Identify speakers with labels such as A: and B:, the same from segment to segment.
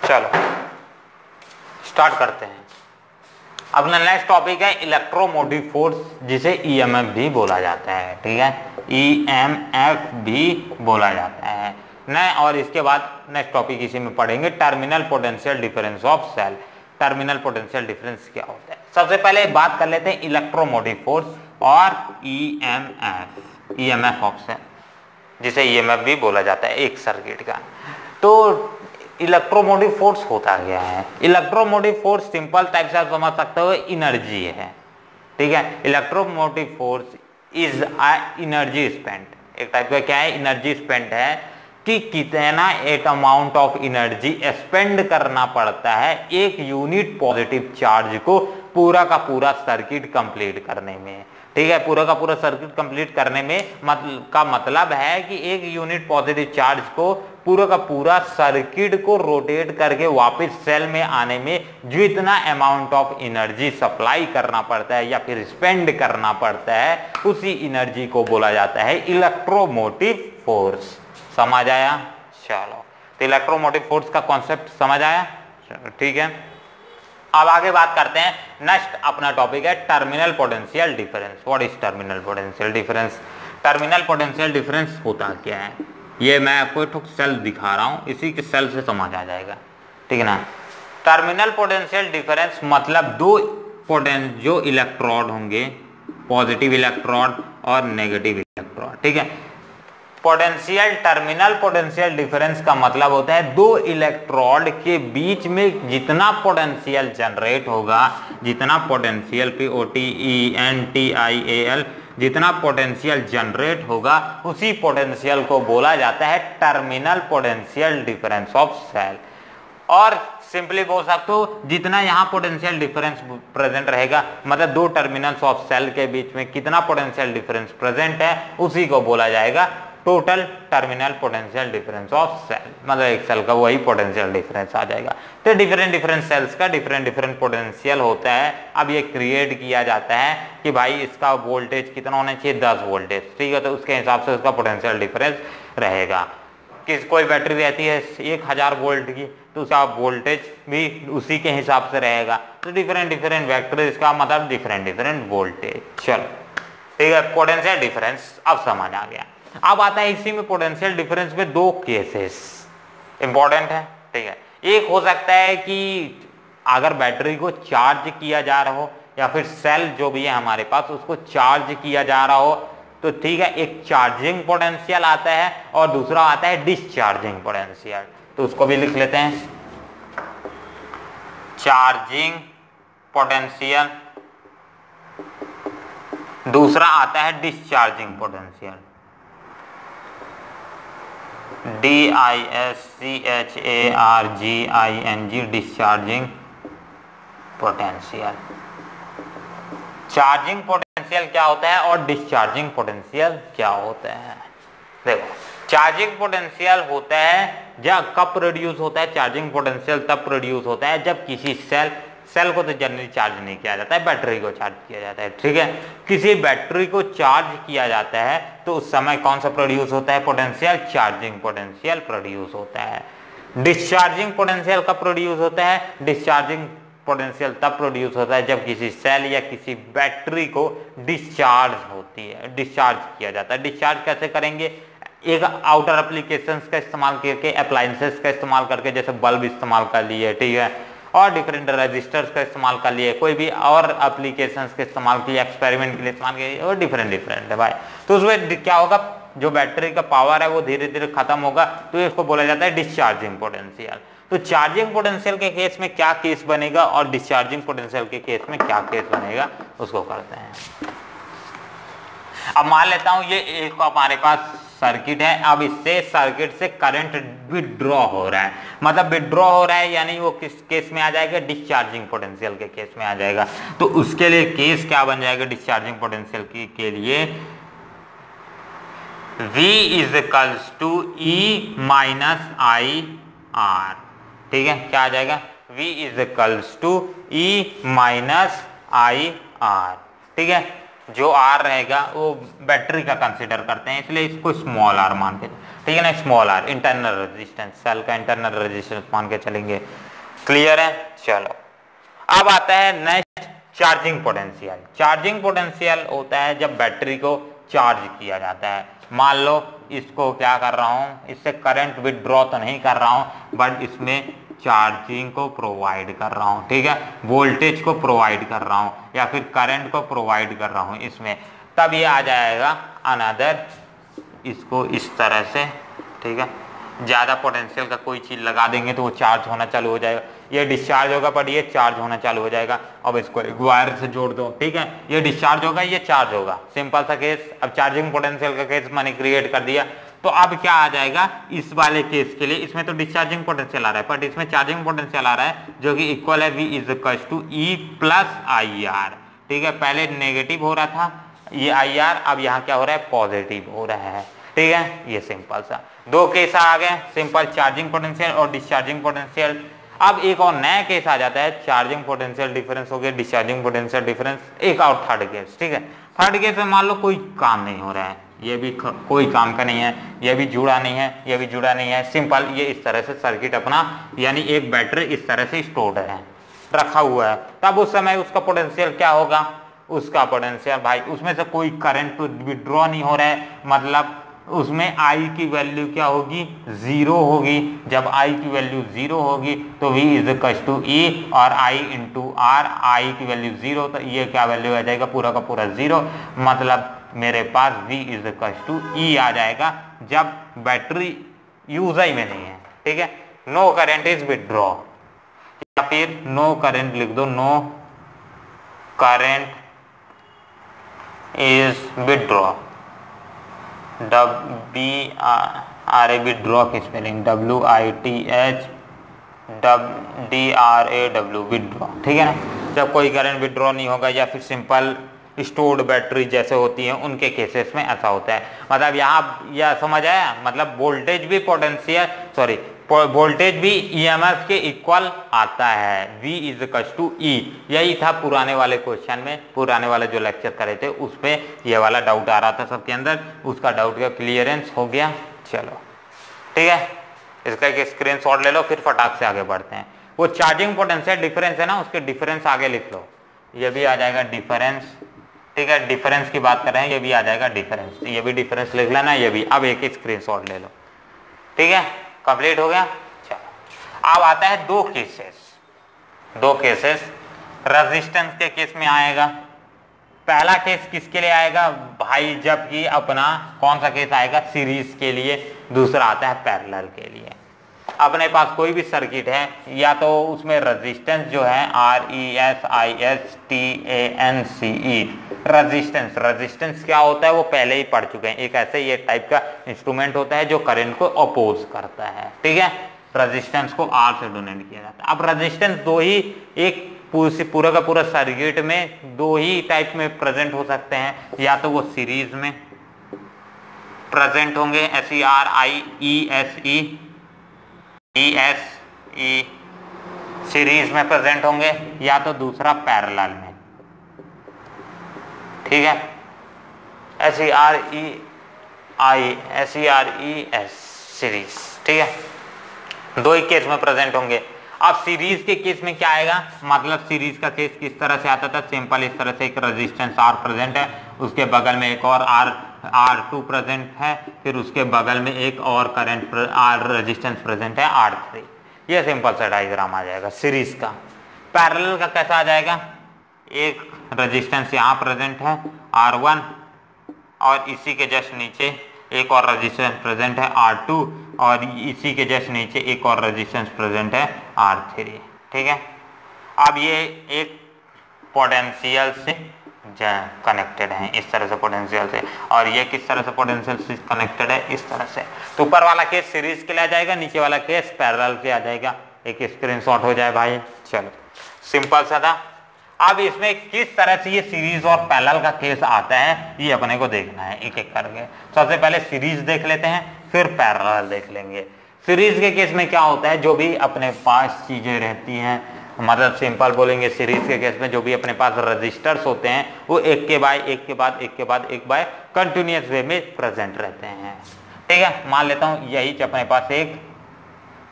A: चलो स्टार्ट करते हैं। अपना नेक्स्ट टॉपिक है इलेक्ट्रोमोटिव फोर्स, जिसे ईएमएफ भी बोला जाता है। ठीक है, ईएमएफ भी बोला जाता है न। और इसके बाद नेक्स्ट टॉपिक इसी में पढ़ेंगे, terminal potential difference of cell. Terminal potential difference क्या होता है? सबसे पहले बात कर लेते हैं इलेक्ट्रोमोटिव फोर्स और ईएमएफ, ईएमएफ ऑफ सेल, जिसे ईएमएफ भी बोला जाता है एक सर्किट का। तो इलेक्ट्रोमोटिव फोर्स होता क्या है? इलेक्ट्रोमोटिव फोर्स सिंपल टाइप से आप समझ सकते हो, एनर्जी है। ठीक है, electromotive force is energy spent. एक टाइप का क्या है? एनर्जी स्पेंट है कि कितना एक अमाउंट ऑफ एनर्जी स्पेंड करना पड़ता है एक यूनिट पॉजिटिव चार्ज को पूरा का पूरा सर्किट कंप्लीट करने में। ठीक है, पूरा का पूरा सर्किट कंप्लीट करने में का मतलब है कि एक यूनिट पॉजिटिव चार्ज को पूरा का पूरा सर्किट को रोटेट करके वापस सेल में आने में जो इतना अमाउंट ऑफ एनर्जी सप्लाई करना पड़ता है या फिर स्पेंड करना पड़ता है, उसी एनर्जी को बोला जाता है इलेक्ट्रोमोटिव फोर्स। समझ आया? चलो, तो इलेक्ट्रोमोटिव फोर्स का कॉन्सेप्ट समझ आया। ठीक है, अब आगे बात करते हैं। नेक्स्ट अपना टॉपिक है terminal potential difference. What is terminal potential difference? Terminal potential difference होता क्या है? ये मैं आपको एक सेल दिखा रहा हूं, इसी के सेल से समझ आ जाएगा। ठीक है ना। टर्मिनल पोटेंशियल डिफरेंस मतलब दो जो इलेक्ट्रोड होंगे, पॉजिटिव इलेक्ट्रोड और नेगेटिव इलेक्ट्रोड। ठीक है, पोटेंशियल, टर्मिनल पोटेंशियल डिफरेंस का मतलब होता है दो इलेक्ट्रोड के बीच में जितना पोटेंशियल जनरेट होगा, जितना पोटेंशियल POTENTIAL जितना पोटेंशियल जनरेट होगा, उसी पोटेंशियल को बोला जाता है terminal potential difference of cell. और सिंपली बोल सकते हो, जितना यहाँ पोटेंशियल डिफरेंस प्रेजेंट रहेगा, मतलब दो टर्मिनल्स ऑफ सेल के बीच में कितना पोटेंशियल डिफरेंस प्रेजेंट है, उसी को बोला जाएगा total terminal potential difference of cell. मतलब एक सेल का वही पोटेंशियल डिफरेंस आ जाएगा। तो डिफरेंट सेल्स का डिफरेंट पोटेंशियल होता है। अब ये क्रिएट किया जाता है कि भाई इसका वोल्टेज कितना होना चाहिए, 10 वोल्टेज। ठीक है, तो उसके हिसाब से उसका पोटेंशियल डिफरेंस रहेगा। कोई बैटरी रहती है 1000 वोल्ट की, तो उसका वोल्टेज भी उसी के हिसाब से रहेगा। तो डिफरेंट वेक्टर, इसका मतलब डिफरेंट वोल्टेज। चलो ठीक है, पोटेंशियल डिफरेंस अब समझ आ गया। अब आता है इसी में पोटेंशियल डिफरेंस में दो केसेस इंपॉर्टेंट है। ठीक है, एक हो सकता है कि अगर बैटरी को चार्ज किया जा रहा हो या फिर सेल जो भी है हमारे पास उसको चार्ज किया जा रहा हो, तो ठीक है, एक चार्जिंग पोटेंशियल आता है और दूसरा आता है डिस्चार्जिंग पोटेंशियल। तो उसको भी लिख लेते हैं, चार्जिंग पोटेंशियल, दूसरा आता है discharging potential, DISCHARGING, discharging potential. Charging potential क्या होता है और डिस्चार्जिंग पोटेंशियल क्या होता है? देखो, चार्जिंग पोटेंशियल होता है जब कब प्रोड्यूस होता है, चार्जिंग पोटेंशियल तब प्रोड्यूस होता है जब किसी सेल को तो जनरली चार्ज नहीं किया जाता है, बैटरी को चार्ज किया जाता है। ठीक है, किसी बैटरी को चार्ज किया जाता है तो उस समय कौन सा प्रोड्यूस होता है पोटेंशियल? चार्जिंग पोटेंशियल प्रोड्यूस होता है। डिस्चार्जिंग पोटेंशियल कब प्रोड्यूस होता है? डिस्चार्जिंग पोटेंशियल तब प्रोड्यूस होता है जब किसी सेल या किसी बैटरी को डिस्चार्ज होती है, डिस्चार्ज किया जाता है। डिस्चार्ज कैसे करेंगे? एक आउटर एप्लीकेशंस का इस्तेमाल करके, अप्लायंसेस का इस्तेमाल करके, जैसे बल्ब इस्तेमाल कर लिए, ठीक है, और डिफरेंट रजिस्टर्स का इस्तेमाल कर लिए, कोई भी और एप्लीकेशंस के इस्तेमाल किए, एक्सपेरिमेंट के लिए इस्तेमाल किए, और डिफरेंट है भाई। तो उसमें क्या होगा, जो बैटरी का पावर है वो धीरे धीरे खत्म होगा, तो इसको बोला जाता है डिस्चार्जिंग पोटेंशियल। तो चार्जिंग पोटेंशियल के केस में क्या केस बनेगा और डिस्चार्जिंग पोटेंशियल के केस में क्या केस बनेगा, उसको करते हैं। अब मान लेता हूं ये एक हमारे पास सर्किट है। अब इससे सर्किट से करंट विड्रॉ हो रहा है, मतलब विड्रॉ हो रहा है, यानी वो किस केस में आ जाएगा? डिस्चार्जिंग पोटेंशियल के केस में आ जाएगा। तो उसके लिए केस क्या बन जाएगा डिस्चार्जिंग पोटेंशियल के लिए? V is equals to E minus IR। ठीक है, क्या आ जाएगा? V is equals to E minus IR। ठीक है, जो R रहेगा वो बैटरी का कंसीडर करते हैं, इसलिए इसको स्मॉल r मान के। ठीक है ना। Small R internal resistance, cell का इंटरनल रेजिस्टेंस मान के चलेंगे। क्लियर है। चलो अब आता है next charging potential. Charging potential होता है जब बैटरी को चार्ज किया जाता है। मान लो इसको क्या कर रहा हूं, इससे करंट विथड्रॉ तो नहीं कर रहा हूं बट इसमें चार्जिंग को प्रोवाइड कर रहा हूं, ठीक है, वोल्टेज को प्रोवाइड कर रहा हूं या फिर करंट को प्रोवाइड कर रहा हूं इसमें, तब ये आ जाएगा अनदर, इसको इस तरह से, ठीक है, ज्यादा पोटेंशियल का कोई चीज लगा देंगे तो वो चार्ज होना चालू हो जाएगा, ये डिस्चार्ज होगा पर ये चार्ज होना चालू हो जाएगा। अब इसको एक वायर से जोड़ दो, ठीक है, ये डिस्चार्ज होगा ये चार्ज होगा, सिंपल सा केस। अब चार्जिंग पोटेंशियल का केस मैंने क्रिएट कर दिया, तो अब क्या आ जाएगा इस वाले केस के लिए, इसमें तो डिस्चार्जिंग पोटेंशियल आ रहा है बट इसमें चार्जिंग पोटेंशियल आ रहा है जो कि इक्वल है V is equal to E plus IR, ठीक है। पहले नेगेटिव हो रहा था ये IR, अब यहाँ क्या हो रहा है पॉजिटिव हो रहा है, ठीक है। ये सिंपल सा दो केस आ गए, सिंपल चार्जिंग पोटेंशियल और डिस्चार्जिंग पोटेंशियल। अब एक और नया केस आ जाता है, चार्जिंग पोटेंशियल डिफरेंस हो गया, डिस्चार्जिंग पोटेंशियल डिफरेंस, एक और थर्ड केस, ठीक है। थर्ड केस में मान लो कोई काम नहीं हो रहा है, ये भी कोई काम का नहीं है, ये भी जुड़ा नहीं है, ये भी जुड़ा नहीं है, सिंपल ये इस तरह से सर्किट अपना, यानी एक बैटरी इस तरह से स्टोर्ड है, रखा हुआ है, तब उस समय उसका पोटेंशियल क्या होगा, उसका पोटेंशियल भाई उसमें से कोई करंट तो विड्रॉ नहीं हो रहा है, मतलब उसमें I की वैल्यू क्या होगी, 0 होगी। जब I की वैल्यू 0 होगी तो V is equal to E और I इंटू R, I की वैल्यू 0 तो ये क्या वैल्यू आ जाएगा, पूरा का पूरा 0, मतलब मेरे पास V is equal to E आ जाएगा जब बैटरी यूज ही में नहीं है, ठीक है। नो करंट इज विड्रॉ, या फिर नो करंट लिख दो, no current is withdraw, withdraw की स्पेलिंग WITHDRAW, विड्रॉ, ठीक है ना। जब कोई करंट विड्रॉ नहीं होगा या फिर सिंपल स्टोर्ड बैटरी जैसे होती हैं उनके केसेस में ऐसा होता है। मतलब यहाँ यह समझ आया, मतलब वोल्टेज भी पोटेंशियल सॉरी वोल्टेज भी EMF के इक्वल आता है, V is equal to E। यही था पुराने वाले क्वेश्चन में, पुराने वाले जो लेक्चर करे थे उसमें ये वाला डाउट आ रहा था सबके अंदर, उसका डाउट का क्लियरेंस हो गया। चलो ठीक है, इसका एक स्क्रीनशॉट ले लो, फिर फटाक से आगे बढ़ते हैं। वो चार्जिंग पोटेंशियल डिफरेंस है ना, उसके डिफरेंस आगे लिख लो, ये भी आ जाएगा डिफरेंस, ठीक है। डिफरेंस की बात कर रहे हैं, ये भी आ जाएगा डिफरेंस, ये भी डिफरेंस लिख लेना, ये भी। अब एक स्क्रीनशॉट ले लो, ठीक है, कंप्लीट हो गया। चलो अब आता है दो केसेस रेजिस्टेंस के केस में आएगा। पहला केस किसके लिए आएगा भाई, जबकि अपना कौन सा केस आएगा, सीरीज के लिए। दूसरा आता है पैरेलल के लिए। अपने पास कोई भी सर्किट है या तो उसमें रेजिस्टेंस जो है RESISTANCE, रेजिस्टेंस क्या होता है वो पहले ही पढ़ चुके हैं। एक ऐसे ये टाइप का इंस्ट्रूमेंट होता है जो करंट को अपोज करता है, ठीक है। रेजिस्टेंस को R से डोनेट किया जाता है। अब रेजिस्टेंस दो ही, एक पूरा का पूरा सर्किट में दो ही टाइप में प्रेजेंट हो सकते हैं, या तो वो सीरीज में प्रेजेंट होंगे SERIESE सीरीज में प्रेजेंट होंगे, या तो दूसरा पैरेलल में, ठीक है, SERIES सीरीज, ठीक है, दो ही केस में प्रेजेंट होंगे। अब सीरीज के केस में क्या आएगा, मतलब सीरीज का केस किस तरह से आता था, सिंपल इस तरह से, एक रेजिस्टेंस R प्रेजेंट है, उसके बगल में एक और R2 प्रेजेंट है, फिर उसके बगल में एक और करंट रेजिस्टेंस प्रेजेंट है R3। ये सिंपल सा डायग्राम आ जाएगा सीरीज का। पैरेलल का कैसा आ जाएगा, एक रेजिस्टेंस यहाँ प्रेजेंट है R1 और इसी के जस्ट नीचे एक और रेजिस्टेंस प्रेजेंट है R2 और इसी के जस्ट नीचे एक और रेजिस्टेंस प्रेजेंट है R3, ठीक है। अब ये एक पोटेंशियल से कनेक्टेड है, इस तरह से पोटेंशियल से, और ये किस तरह से पोटेंशियल से कनेक्टेड है, इस तरह से। तो ऊपर वाला केस सीरीज के लिए आ जाएगा, नीचे वाला केस पैरेलल के आ जाएगा। एक स्क्रीनशॉट हो जाए भाई। चलो सिंपल सा था। अब इसमें किस तरह से ये सीरीज और पैरेलल का केस आता है ये अपने को देखना है एक एक करके। सबसे पहले सीरीज देख लेते हैं, फिर पैरेलल देख लेंगे। सीरीज के केस में क्या होता है, जो भी अपने पास चीजें रहती हैं, मतलब सिंपल बोलेंगे, सीरीज के केस में जो भी अपने पास रजिस्टर्स होते हैं वो एक के बाद एक के बाद एक के बाद एक बाय कंटिन्यूअस वे में प्रेजेंट रहते हैं, ठीक है। मान लेता हूं यही अपने पास एक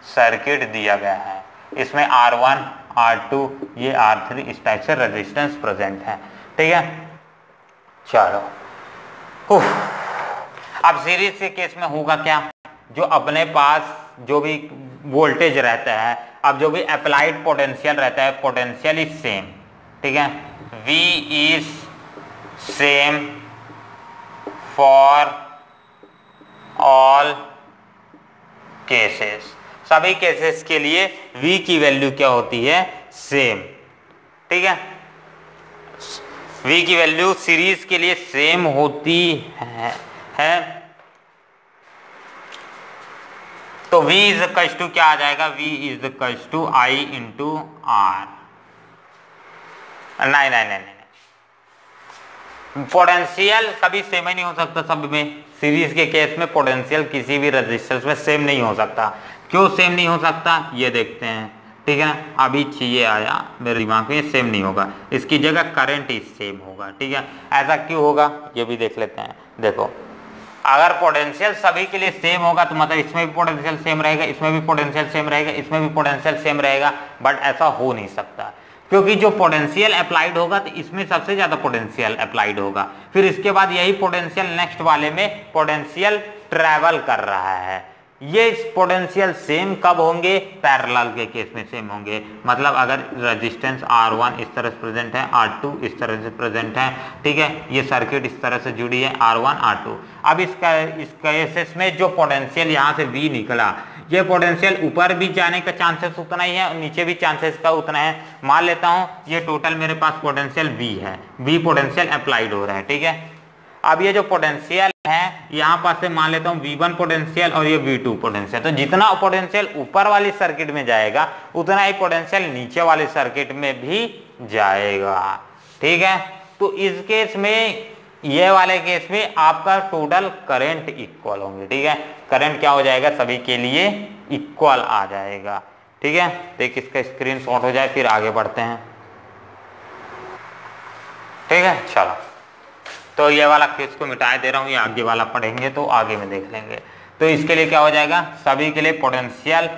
A: सर्किट दिया गया है, इसमें R1 R2 ये R3 इस टाइप से रेजिस्टेंस प्रेजेंट है, ठीक है। चलो अब सीरीज के केस में होगा क्या, जो अपने पास जो भी वोल्टेज रहता है, अब जो भी अप्लाइड पोटेंशियल रहता है, पोटेंशियल इज सेम, ठीक है। V is same for all cases, सभी केसेस के लिए V की वैल्यू क्या होती है, सेम, ठीक है। V की वैल्यू सीरीज के लिए सेम होती है। तो V इज इक्वल्स टू क्या आ जाएगा, V is equals to I into R। नहीं, पोटेंशियल कभी सेम ही नहीं हो सकता सब में। सीरीज के केस में पोटेंशियल किसी भी रेजिस्टेंस में सेम नहीं हो सकता। क्यों सेम नहीं हो सकता ये देखते हैं, ठीक है ना। अभी ये आया मेरे दिमाग में, सेम नहीं होगा, इसकी जगह करंट ही सेम होगा, ठीक है। ऐसा क्यों होगा ये भी देख लेते हैं। देखो अगर पोटेंशियल सभी के लिए सेम होगा तो मतलब इसमें भी पोटेंशियल सेम रहेगा, इसमें भी पोटेंशियल सेम रहेगा, इसमें भी पोटेंशियल सेम रहेगा, बट ऐसा हो नहीं सकता, क्योंकि जो पोटेंशियल अप्लाइड होगा तो इसमें सबसे ज्यादा पोटेंशियल अप्लाइड होगा, फिर इसके बाद यही पोटेंशियल नेक्स्ट वाले में पोटेंशियल ट्रेवल कर रहा है। ये पोटेंशियल सेम कब होंगे, पैरेलल के केस में सेम होंगे। मतलब अगर रेजिस्टेंस R1 इस तरह से प्रेजेंट है, R2 इस तरह से प्रेजेंट है, ठीक है, ये सर्किट इस तरह से जुड़ी है R1 R2। अब इस केसेस में जो पोटेंशियल यहाँ से V निकला, ये पोटेंशियल ऊपर भी जाने का चांसेस उतना ही है और नीचे भी चांसेस का उतना है। मान लेता हूँ ये टोटल मेरे पास पोटेंशियल V है, V पोटेंशियल अप्लाइड हो रहा है, ठीक है। अब ये जो पोटेंशियल है यहाँ पास से मान लेता हूँ V1 पोटेंशियल और ये V2 पोटेंशियल, तो जितना पोटेंशियल ऊपर वाली सर्किट में जाएगा उतना ही पोटेंशियल नीचे वाले सर्किट में भी जाएगा, ठीक है। तो इस केस में, ये वाले केस में आपका टोटल करंट इक्वल होंगे, ठीक है। करंट क्या हो जाएगा, सभी के लिए इक्वल आ जाएगा, ठीक है। देख इसका स्क्रीनशॉट हो जाए फिर आगे बढ़ते हैं, ठीक है। चलो तो ये वाला केस को मिटा दे रहा हूँ, ये आगे वाला पढ़ेंगे तो आगे में देख लेंगे। तो इसके लिए क्या हो जाएगा, सभी के लिए पोटेंशियल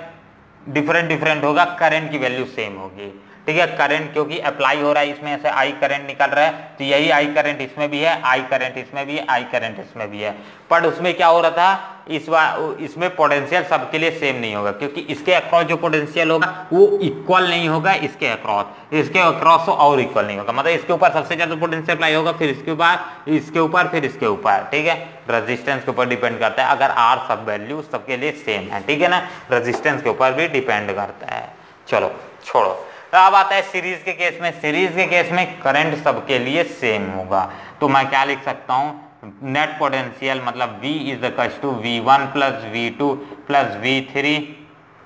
A: डिफरेंट होगा, करंट की वैल्यू सेम होगी, ठीक है। करंट क्योंकि अप्लाई हो रहा है, इसमें से I करंट निकल रहा है, तो यही I करंट इसमें भी है, I करंट इसमें भी है, I करंट इसमें भी है। पर उसमें क्या हो रहा था, इसमें पोटेंशियल सबके लिए सेम नहीं होगा, क्योंकि इसके अक्रॉस जो पोटेंशियल होगा वो इक्वल नहीं होगा इसके अक्रॉस और इक्वल नहीं होगा। मतलब इसके ऊपर सबसे ज्यादा पोटेंशियल अप्लाई होगा, फिर इसके बाद इसके ऊपर, फिर इसके ऊपर, ठीक है। रेजिस्टेंस के ऊपर डिपेंड करता है, अगर R सब वैल्यू सबके लिए सेम है, ठीक है ना, रेजिस्टेंस के ऊपर भी डिपेंड करता है। चलो छोड़ो, तो अब आता है सीरीज के केस में। सीरीज के केस में करंट सबके लिए सेम होगा, तो मैं क्या लिख सकता हूँ, नेट पोटेंशियल मतलब V is equals to V1 plus V2 plus V3,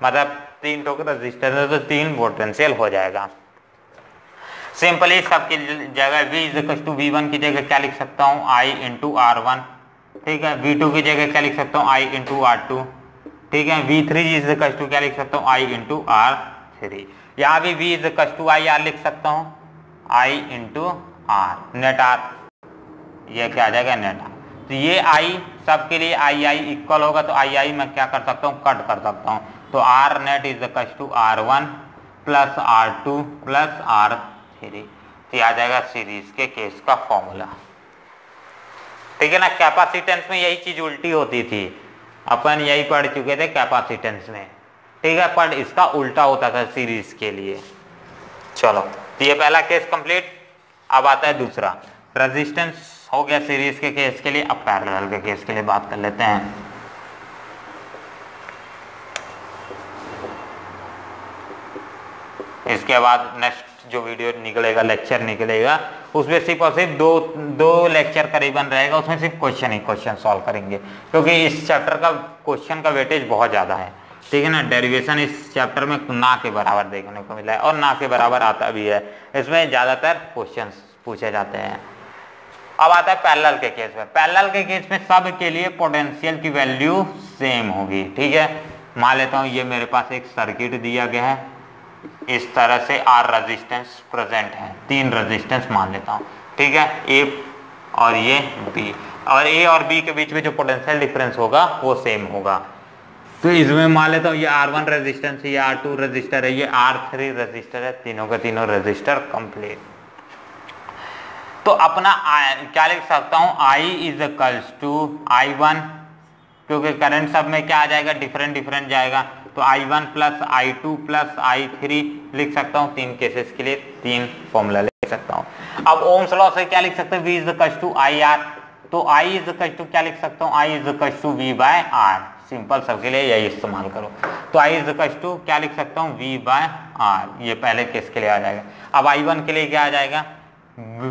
A: मतलब 3 टोक रजिस्टर है तो 3 पोटेंशियल हो जाएगा। सिंपली सबकी जगह V is equals to V1 की जगह क्या लिख सकता हूँ, I इंटू R1, ठीक है। V2 की जगह क्या लिख सकता हूँ, I इंटू R2, ठीक है। V3 इज इक्वल्स टू क्या लिख सकता हूँ, I इंटू R3। यहाँ भी V is equals to I R लिख सकता हूँ, I into R, net R, ये क्या आ जाएगा, नेट R। तो ये I सबके लिए I इक्वल होगा, तो I मैं क्या कर सकता हूँ, कट कर सकता हूँ। तो R net is equals to R1 plus R2 plus R3, तो ये आ जाएगा सीरीज के केस का फॉर्मूला, ठीक है ना। कैपेसिटेंस में यही चीज उल्टी होती थी, अपन यही पढ़ चुके थे कैपेसिटेंस में, ठीक है, पर इसका उल्टा होता था सीरीज के लिए। चलो तो ये पहला केस कंप्लीट। अब आता है दूसरा, रेजिस्टेंस हो गया सीरीज के केस के लिए। अब पैरेलल के केस के लिए बात कर लेते हैं। इसके बाद नेक्स्ट जो वीडियो निकलेगा, लेक्चर निकलेगा, उसमें सिर्फ और सिर्फ दो लेक्चर करीबन रहेगा, उसमें सिर्फ क्वेश्चन ही क्वेश्चन सॉल्व करेंगे, क्योंकि इस चैप्टर का क्वेश्चन का वेटेज बहुत ज़्यादा है, ठीक है ना। डेरिवेशन इस चैप्टर में ना के बराबर देखने को मिला है और ना के बराबर आता भी है, इसमें ज़्यादातर क्वेश्चंस पूछे जाते हैं। अब आता है पैरेलल के केस में। पैरेलल के केस में सब के लिए पोटेंशियल की वैल्यू सेम होगी, ठीक है। मान लेता हूँ ये मेरे पास एक सर्किट दिया गया है, इस तरह से R रेजिस्टेंस प्रेजेंट है, 3 रेजिस्टेंस मान लेता हूँ, ठीक है। और ये B, और A और B के बीच में जो पोटेंशियल डिफरेंस होगा वो सेम होगा। तो इसमें मान लेता हूँ ये R1 रेजिस्टेंस है, ये R2 रेजिस्टर है, ये R3 रेजिस्टर है, तीनों के तीनों रेजिस्टर कंप्लीट। तो अपना क्या लिख सकता हूँ, I is equals to I1, क्योंकि करंट सब में क्या आ जाएगा, डिफरेंट डिफरेंट जाएगा, तो I1 plus I2 plus I3 लिख सकता हूँ। तीन केसेस के लिए तीन फॉर्मूला लिख सकता हूँ। अब ओम्स लॉ से क्या लिख सकते हैं, V is equals to IR, तो I इज इक्वल्स टू क्या लिख सकता हूँ, I is equals to V by R। Simple सबके लिए यही इस्तेमाल करो। तो I इज इक्वल्स टू क्या लिख सकता हूँ, V बाय R, ये पहले केस के लिए आ जाएगा। अब I1 के लिए क्या आ जाएगा,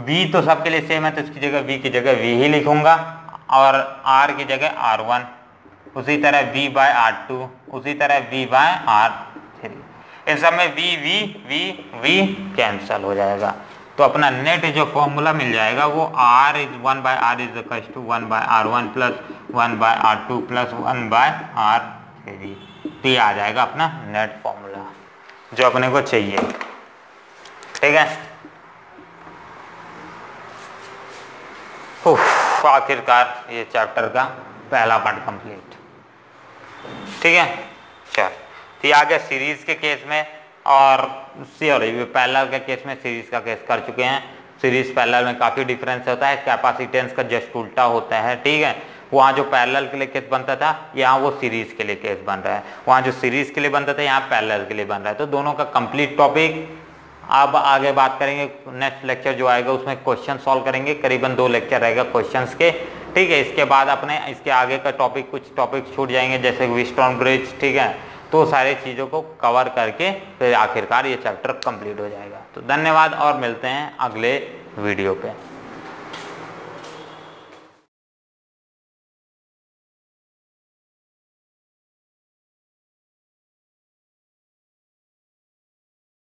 A: V तो सबके लिए सेम है, तो इसकी जगह V की जगह V ही लिखूंगा, और R की जगह R1, उसी तरह V बाय R2, उसी तरह V बाय R3। इन सब में V कैंसल हो जाएगा। तो अपना नेट जो फॉर्मूला मिल जाएगा वो R is 1 by R is equal to 1 by R1 plus 1 by R2 plus 1 by R3। तो ये आ जाएगा अपना नेट फॉर्मूला जो अपने को चाहिए। ठीक है, आखिरकार ये चैप्टर का पहला पार्ट कंप्लीट। ठीक है, चल तो आ गया सीरीज के केस में, और पैरेलल के केस में सीरीज का केस कर चुके हैं। सीरीज पैरेलल में काफी डिफरेंस होता है, कैपेसिटेंस का जस्ट उल्टा होता है। ठीक है, वहाँ जो पैरेलल के लिए केस बनता था, यहाँ वो सीरीज के लिए केस बन रहा है। वहाँ जो सीरीज के लिए बनता था, यहाँ पैरेलल के लिए बन रहा है। तो दोनों का कंप्लीट टॉपिक अब आगे बात करेंगे। नेक्स्ट लेक्चर जो आएगा उसमें क्वेश्चन सॉल्व करेंगे, करीबन 2 लेक्चर रहेगा क्वेश्चंस के। ठीक है, इसके बाद अपने इसके आगे का टॉपिक, कुछ टॉपिक छूट जाएंगे जैसे व्हीटस्टोन ब्रिज। ठीक है, तो सारे चीज़ों को कवर करके फिर आखिरकार ये चैप्टर कंप्लीट हो जाएगा। तो धन्यवाद और मिलते हैं अगले वीडियो पे।